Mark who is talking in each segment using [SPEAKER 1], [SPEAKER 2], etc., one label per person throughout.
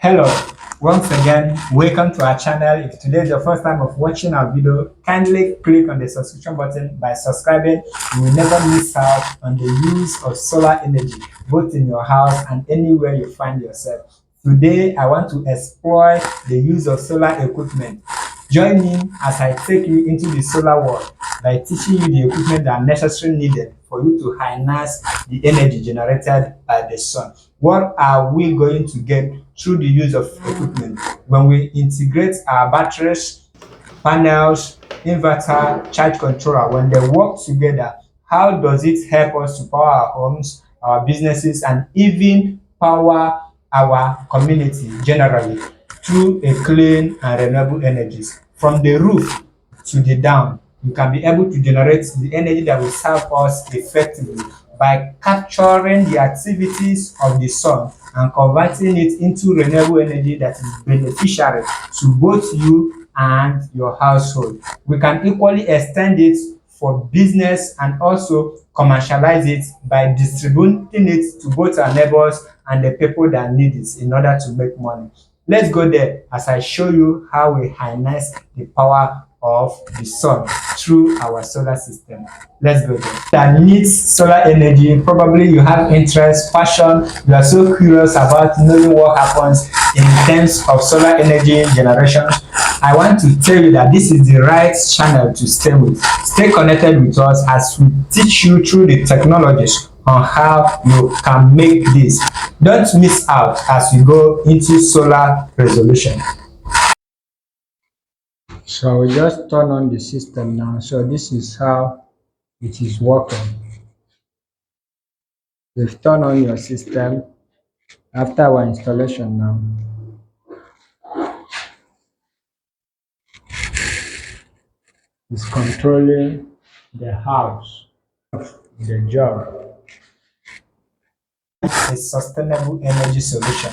[SPEAKER 1] Hello, once again, welcome to our channel. If today is your first time of watching our video, kindly click on the subscription button. By subscribing, you will never miss out on the use of solar energy, both in your house and anywhere you find yourself. Today, I want to explore the use of solar equipment. Join me as I take you into the solar world by teaching you the equipment that are necessarily needed for you to harness the energy generated by the sun. What are we going to get through the use of equipment when we integrate our batteries, panels, inverter, charge controller? When they work together, how does it help us to power our homes, our businesses, and even power our community generally through a clean and renewable energies? From the roof to the down, you can be able to generate the energy that will serve us effectively by capturing the activities of the sun and converting it into renewable energy that is beneficial to both you and your household. We can equally extend it for business and also commercialize it by distributing it to both our neighbors and the people that need it in order to make money. Let's go there as I show you how we harness the power of the sun through our solar system. Let's go there. That needs solar energy. Probably you have interest, passion, you are so curious about knowing what happens in terms of solar energy generation. I want to tell you that this is the right channel to stay with. Stay connected with us as we teach you through the technologies on how you can make this. Don't miss out as we go into solar resolution. So we just turn on the system now. So this is how it is working. We've turned on your system after our installation now. It's controlling the house, the job. A sustainable energy solution.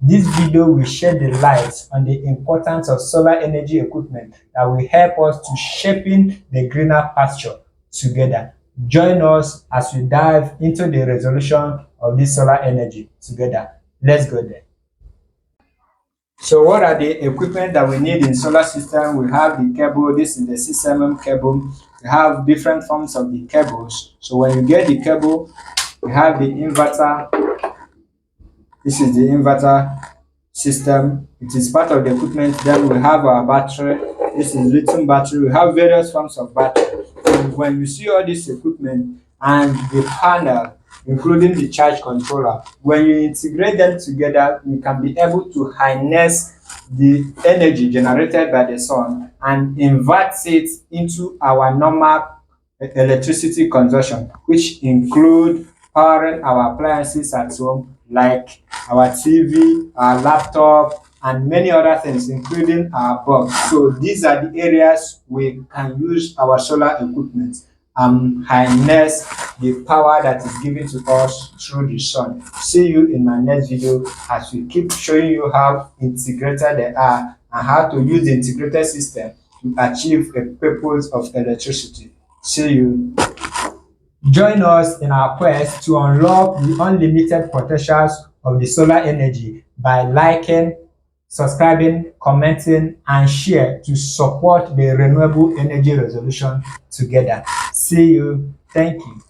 [SPEAKER 1] This video will shed the light on the importance of solar energy equipment that will help us to shaping the greener pasture together. Join us as we dive into the resolution of this solar energy together. Let's go there. So what are the equipment that we need in solar system? We have the cable. This is the 6mm cable. We have different forms of the cables. So when you get the cable, we have the inverter. This is the inverter system. It is part of the equipment. Then we have our battery. This is lithium battery. We have various forms of battery. And when you see all this equipment and the panel, including the charge controller, when you integrate them together, you can be able to harness the energy generated by the sun and invert it into our normal electricity consumption, which include powering our appliances at home like our TV, our laptop, and many other things, including our bulbs. So these are the areas we can use our solar equipment and harness the power that is given to us through the sun. See you in my next video as we keep showing you how integrated they are and how to use the integrated system to achieve a purpose of electricity. See you. Join us in our quest to unlock the unlimited potentials of the solar energy by liking, subscribing, commenting, and share to support the renewable energy resolution together. See you. Thank you.